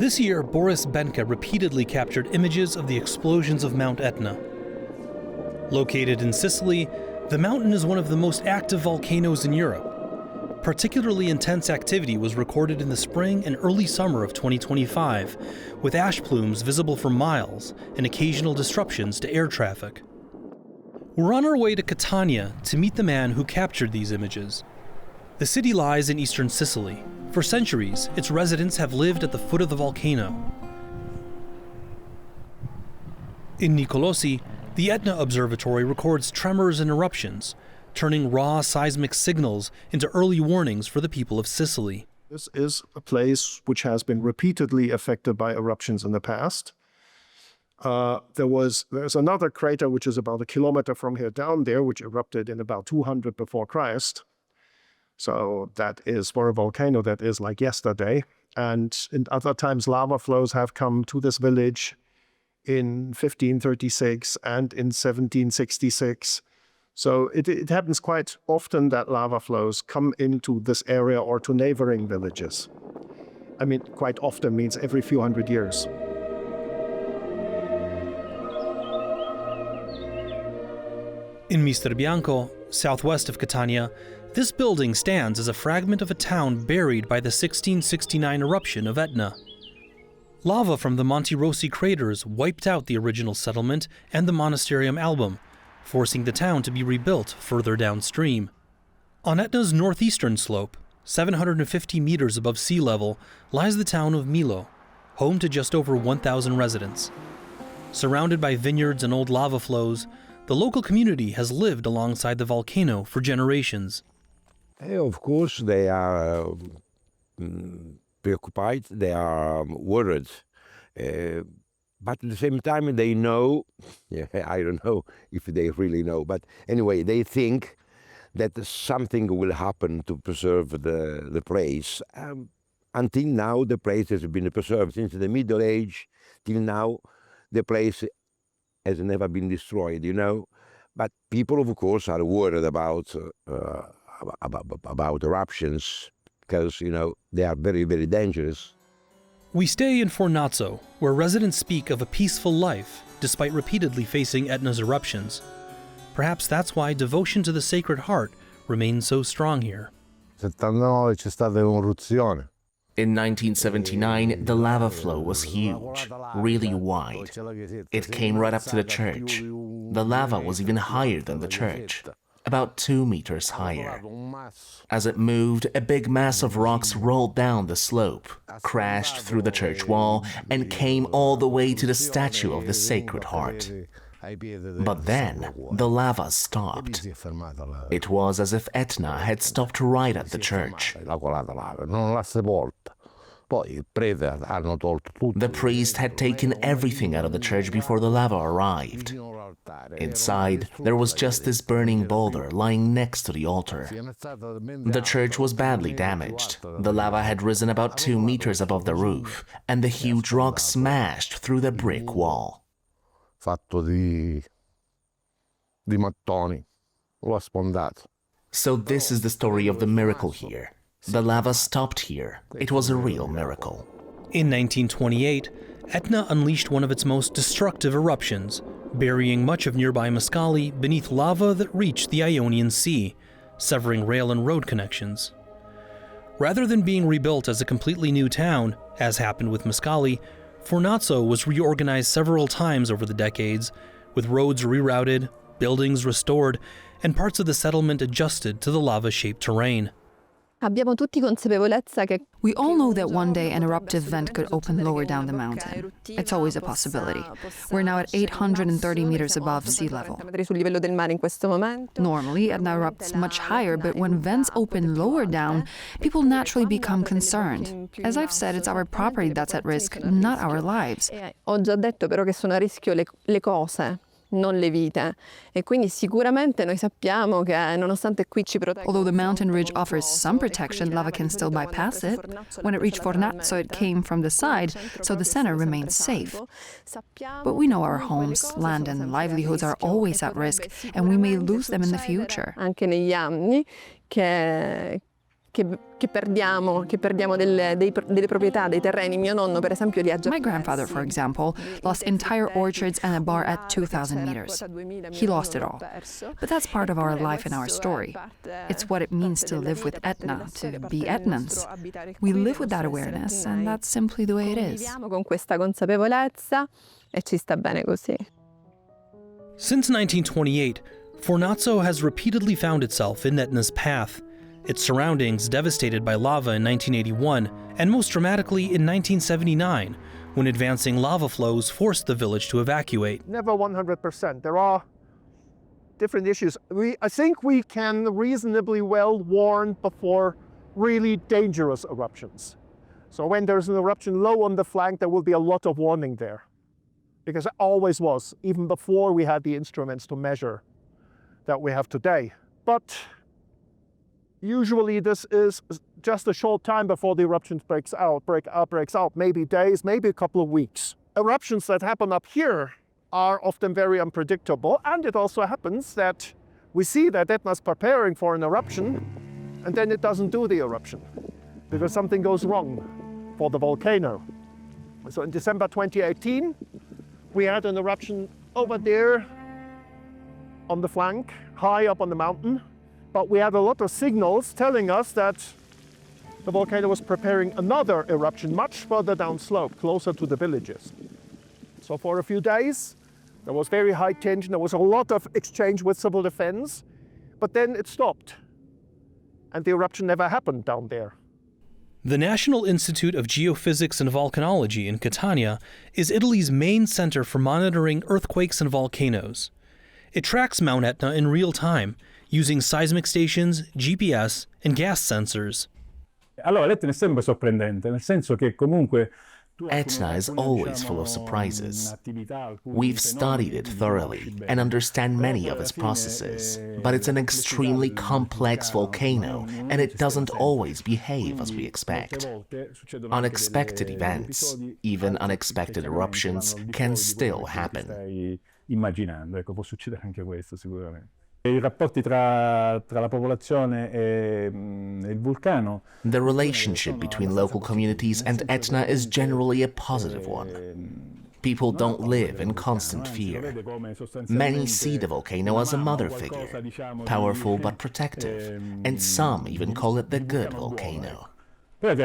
This year, Boris Behncke repeatedly captured images of the explosions of Mount Etna. Located in Sicily, the mountain is one of the most active volcanoes in Europe. Particularly intense activity was recorded in the spring and early summer of 2025, with ash plumes visible for miles and occasional disruptions to air traffic. We're on our way to Catania to meet the man who captured these images. The city lies in eastern Sicily. For centuries, its residents have lived at the foot of the volcano. In Nicolosi, the Etna Observatory records tremors and eruptions, turning raw seismic signals into early warnings for the people of Sicily. This is a place which has been repeatedly affected by eruptions in the past. There's another crater which is about 1 kilometer from here down there, which erupted in about 200 before Christ. So that is, for a volcano, that is like yesterday. And in other times, lava flows have come to this village in 1536 and in 1766. So it happens quite often that lava flows come into this area or to neighboring villages. I mean, quite often means every few hundred years. In Misterbianco, southwest of Catania, this building stands as a fragment of a town buried by the 1669 eruption of Etna. Lava from the Monte Rossi craters wiped out the original settlement and the monasterium album, forcing the town to be rebuilt further downstream. On Etna's northeastern slope, 750 meters above sea level, lies the town of Milo, home to just over 1,000 residents. Surrounded by vineyards and old lava flows, the local community has lived alongside the volcano for generations. Of course, they are preoccupied, they are worried. But at the same time, they know, I don't know if they really know, but anyway, they think that something will happen to preserve the place. Until now, the place has been preserved. Since the Middle Age till now, the place has never been destroyed, you know. But people, of course, are worried about eruptions because, you know, they are very, very dangerous. We stay in Fornazzo, where residents speak of a peaceful life despite repeatedly facing Etna's eruptions. Perhaps that's why devotion to the Sacred Heart remains so strong here. In 1979, the lava flow was huge, really wide. It came right up to the church. The lava was even higher than the church, about 2 meters higher. As it moved, a big mass of rocks rolled down the slope, crashed through the church wall, and came all the way to the statue of the Sacred Heart. But then, the lava stopped. It was as if Etna had stopped right at the church. The priest had taken everything out of the church before the lava arrived. Inside, there was just this burning boulder lying next to the altar. The church was badly damaged. The lava had risen about 2 meters above the roof, and the huge rock smashed through the brick wall. Fatto di mattoni, lo ha sfondato. So this is the story of the miracle here. The lava stopped here. It was a real miracle. In 1928, Etna unleashed one of its most destructive eruptions, burying much of nearby Mascali beneath lava that reached the Ionian Sea, severing rail and road connections. Rather than being rebuilt as a completely new town, as happened with Mascali, Fornazzo was reorganized several times over the decades, with roads rerouted, buildings restored, and parts of the settlement adjusted to the lava-shaped terrain. We all know that one day an eruptive vent could open lower down the mountain. It's always a possibility. We're now at 830 meters above sea level. Normally, Etna erupts much higher, but when vents open lower down, people naturally become concerned. As I've said, it's our property that's at risk, not our lives. Non le vite. E quindi sicuramente noi sappiamo che nonostante qui ci protegga. Although the mountain ridge offers some protection, lava can still bypass it. When it reached Fornazzo, it came from the side, so the center remains safe. But we know our homes, land and livelihoods are always at risk, and we may lose them in the future. Anche negli anni che che perdiamo delle proprietà, dei terreni. Mio nonno, per esempio, My grandfather, for example, lost entire orchards and a bar at 2,000 meters. He lost it all. But that's part of our life and our story. It's what it means to live with Etna, to be Etnans. We live with that awareness, and that's simply the way it is. Viviamo con questa consapevolezza e ci sta bene così. Since 1928, Fornazzo has repeatedly found itself in Etna's path, its surroundings devastated by lava in 1981, and most dramatically in 1979, when advancing lava flows forced the village to evacuate. Never 100%. There are different issues. I think we can reasonably well warn before really dangerous eruptions. So when there's an eruption low on the flank, there will be a lot of warning there. Because it always was, even before we had the instruments to measure that we have today. But usually this is just a short time before the eruption breaks out, maybe days, maybe a couple of weeks. Eruptions that happen up here are often very unpredictable, and it also happens that we see that Etna's preparing for an eruption, and then it doesn't do the eruption, because something goes wrong for the volcano. So in December 2018, we had an eruption over there on the flank, high up on the mountain. But we had a lot of signals telling us that the volcano was preparing another eruption much further downslope, closer to the villages. So for a few days, there was very high tension. There was a lot of exchange with civil defense, but then it stopped. And the eruption never happened down there. The National Institute of Geophysics and Volcanology in Catania is Italy's main center for monitoring earthquakes and volcanoes. It tracks Mount Etna in real time, using seismic stations, GPS, and gas sensors. Allora, l'Etna è sempre sorprendente, nel senso che comunque Etna is always full of surprises. We've studied it thoroughly and understand many of its processes, but it's an extremely complex volcano, and it doesn't always behave as we expect. Unexpected events, even unexpected eruptions, can still happen. Immaginando, ecco, può succedere anche questo sicuramente. I rapporti tra la popolazione e il vulcano. The relationship between local communities and Etna is generally a positive one. People don't live in constant fear. Many see the volcano as a mother figure, powerful but protective, and some even call it the good volcano. At the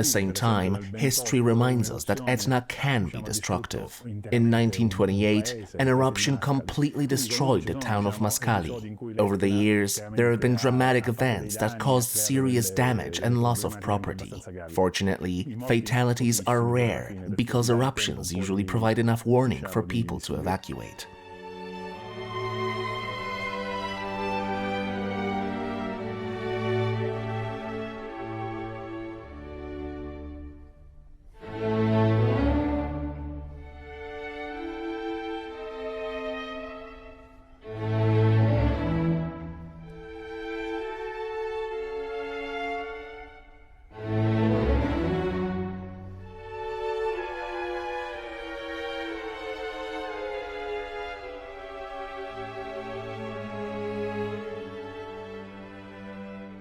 same time, history reminds us that Etna can be destructive. In 1928, an eruption completely destroyed the town of Mascali. Over the years, there have been dramatic events that caused serious damage and loss of property. Fortunately, fatalities are rare because eruptions usually provide enough warning for people to evacuate.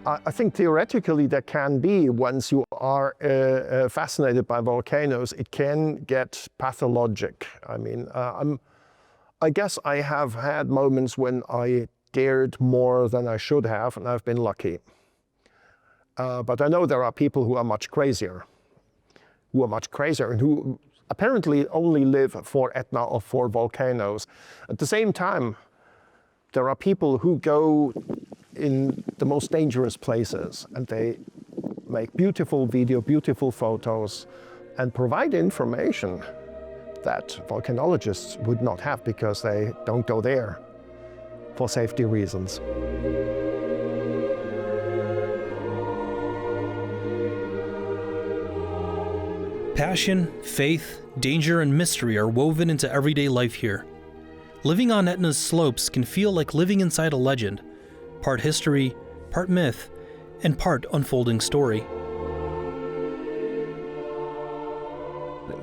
I think theoretically there can be, once you are fascinated by volcanoes, it can get pathologic. I mean, I guess I have had moments when I dared more than I should have, and I've been lucky. But I know there are people who are much crazier, and who apparently only live for Etna or for volcanoes. At the same time, there are people who go in the most dangerous places, and they make beautiful video, beautiful photos, and provide information that volcanologists would not have because they don't go there for safety reasons. Passion, faith, danger, and mystery are woven into everyday life here. Living on Etna's slopes can feel like living inside a legend, part history, part myth, and part unfolding story.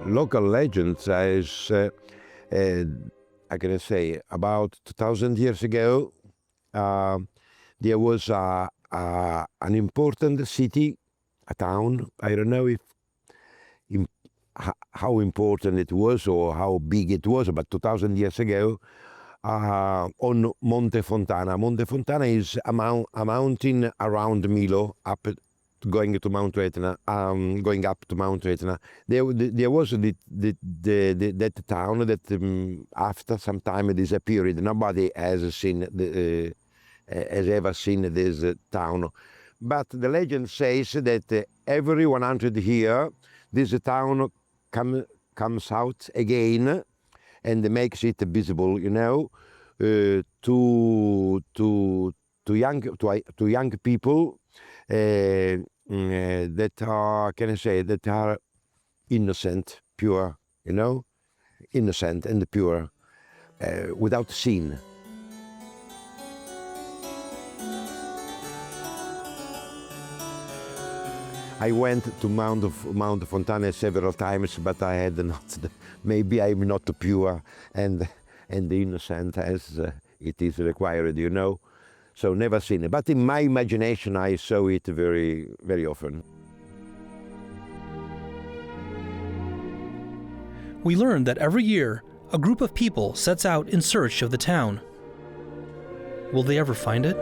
Local legends is, I can say, about 2,000 years ago, there was a an important city, a town. I don't know if how important it was or how big it was, but 2,000 years ago, on Monte Fontana. Monte Fontana is a mountain around Milo, going to Mount Etna, going up to Mount Etna. There was that town that after some time disappeared. Nobody has ever seen this town. But the legend says that every 100 years, this town comes out again and makes it visible, you know, to young people that are, can I say, that are innocent, pure, you know, innocent and pure, without sin. I went to Mount Fontana several times, but I had not. Maybe I'm not pure and innocent as it is required, you know. So never seen it. But in my imagination, I saw it very, very often. We learned that every year, a group of people sets out in search of the town. Will they ever find it?